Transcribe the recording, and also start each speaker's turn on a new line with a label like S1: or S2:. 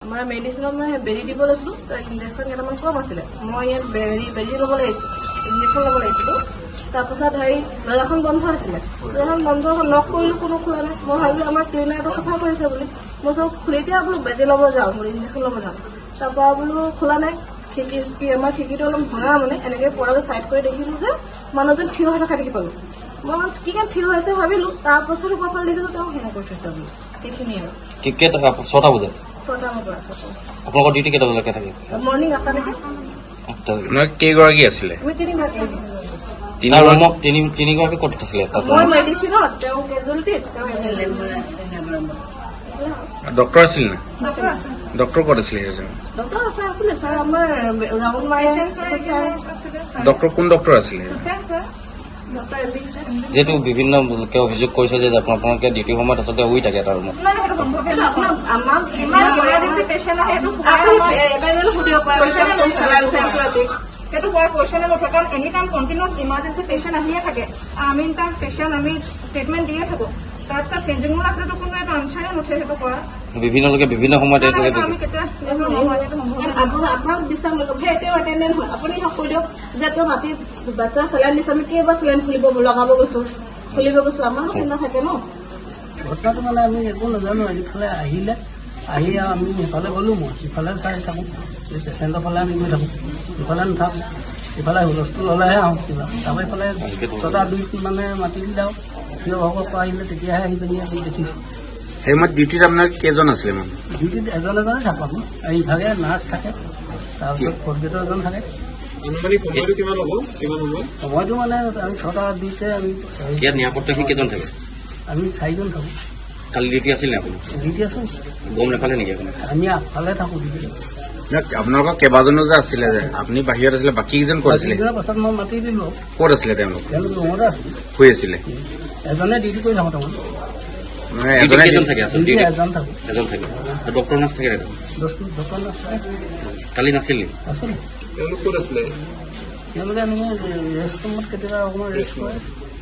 S1: আমাৰ মেডিচিনত মই বেৰি দিব লৈছিলোঁ, ইঞ্জেকশ্যন কেইটামান কম আছিলে। মই ইয়াত বেৰি ল'ব লাগিছিল, ইঞ্জেকশ্যন ল'ব লাগিছিলোঁ। তাৰপিছত দৰ্জাখন বন্ধ আছিলে, দৰ্জাখন বন্ধ লক কৰিলোঁ, কোনো খোলা নাই। মই ভাবিলোঁ আমাৰ ক্লিনাৰটো চাফা কৰিছে বুলি। মই চব খুলি এতিয়া বোলো বেজি ল'ব যাওঁ, বোলো ইঞ্জেকশ্যন ল'ব যাওঁ। তাৰপৰা বোলো খোলা নাই, আমাৰ খিৰিকীটো অলপ ভঙা মানে, এনেকৈ পৰাটো চাইড কৰি দেখিলোঁ যে মানুহজন থিয় হৈ থকা দেখি পালোঁ। মই কি কাৰণে থিয় হৈছে ভাবিলোঁ, তাৰপাছত ওপৰফালে দেখিলোঁ তেওঁ সেয়া কৰি থৈছে বুলি। সেইখিনিয়ে আৰু
S2: 6টা বজাত
S1: 6টাৰ পৰা আছে।
S2: আপোনালোকৰ ডিউটি কেইটা বজালৈকে থাকে?
S1: মৰ্ণিং 8টালৈকে।
S3: কেইগৰাকী আছিলে?
S1: আমি 3গৰাকী আছিলোঁ।
S2: তিনিগৰাকী ক'ত আছিলে?
S1: মই মেডিচিনত, তেওঁ কেজুৱেলিটিত, তেওঁ
S3: ডক্টৰ আছিল না? ডক্টৰ ক'ত আছিলে?
S1: ডক্টৰ আছিলে ছাৰ, আমাৰ ৰাউণ্ড মাৰি
S3: ডক্টৰ কোন ডক্টৰ আছিলে?
S2: যিহেতু বিভিন্ন লোকে অভিযোগ কৰিছে যে আপোনালোকে ডিউটি সময়ত আচলতে শুই থাকে এটা ৰুমত।
S4: সেইটো বৰ কুৱেশ্যনেবল হয়, কাৰণ any time continuous emergency patient আহিয়ে থাকে। আমি তাক পেচেণ্ট আমি ট্ৰিটমেণ্ট দিয়ে থাকো। তাৰপিছত চেঞ্জিং ৰুম ৰাখিলেতো কোনো এটা আনচাৰে নুঠে সেইটো কৰা।
S2: বিভিন্ন লোকে বিভিন্ন সময়ত
S4: আমি কেতিয়া
S1: আপোনাক বিশ্বাস নকৰিব, সেই তেওঁ এটেণ্ডেণ্ট হয়। আপুনি কৈ দিয়ক যে তেওঁ মাটিত বাচ্চা চেলাইন দিছে, আমি কেইবাৰ চেলাইন লগাব গৈছো, খুলিব গৈছো, আমাৰো চিন্তা থাকে ন।
S5: ঘটনাটো মানে আমি একো নাজানো। ইফালে আহিলে আহি আমি সিফালে গ'লো, মই সিফালে চাই থাকোঁ, পেচেণ্টৰ ফালে আমি গৈ থাকোঁ, ইফালে নাথাকোঁ। ইফালে হুলস্থুল হ'লেহে আহোঁ কিবা, তাৰপৰা ইফালে ছটা দুই মানে মাতি দিলে আৰু থিয় হ'ব পৰা আহিলে, তেতিয়াহে আহি পিনি আমি দেখিছোঁ।
S3: সেই সময়ত ডিউটিত আপোনাৰ কেইজন আছিলে মানুহ?
S5: ডিউটিত এজনে থাকোঁ আমি, আৰু ইভাগে নাৰ্ছ থাকে, তাৰপিছত ফ'ৰ্থ গেটৰ এজন থাকে। সময়টো মানে আমি 6টা 2তে আমি
S2: ইয়াত নিৰাপত্তাহীন কেইজন থাকে?
S5: আমি 4জন থাকোঁ।
S2: কালি ডিউটি আছিল নে আপুনি?
S5: ডিউটি আছোঁ,
S2: গম নাপালে নেকি আপুনি?
S5: আমি আগফালে থাকোঁ ডিউটি।
S3: আপোনালোকৰ কেইবাজনো যে আছিলে যে, আপুনি বাহিৰত আছিলে, বাকী কেইজন ক'ত আছিলে?
S5: পাছত মই মাতি দিলোঁ।
S3: ক'ত আছিলে তেওঁলোক?
S5: তেওঁলোক ৰুমতে আছিলে,
S3: শুই আছিলে।
S5: এজনে ডিউটি কৰি থাকোঁ তাৰমানে।
S2: কেইজন থাকে আচলতে?
S5: এজন থাকোঁ।
S2: এজন থাকে। ডক্টৰ নাৰ্ছ থাকে দেখোন।
S5: ডক্টৰ নাৰ্ছ থাকে।
S2: কালি নাছিল নেকি?
S5: আছিলে।
S3: তেওঁলোক ক'ত আছিলে?
S5: তেওঁলোকে এনেকৈ ৰেষ্ট ৰুমত কেতিয়াবা অকণমান ৰেষ্ট কৰে।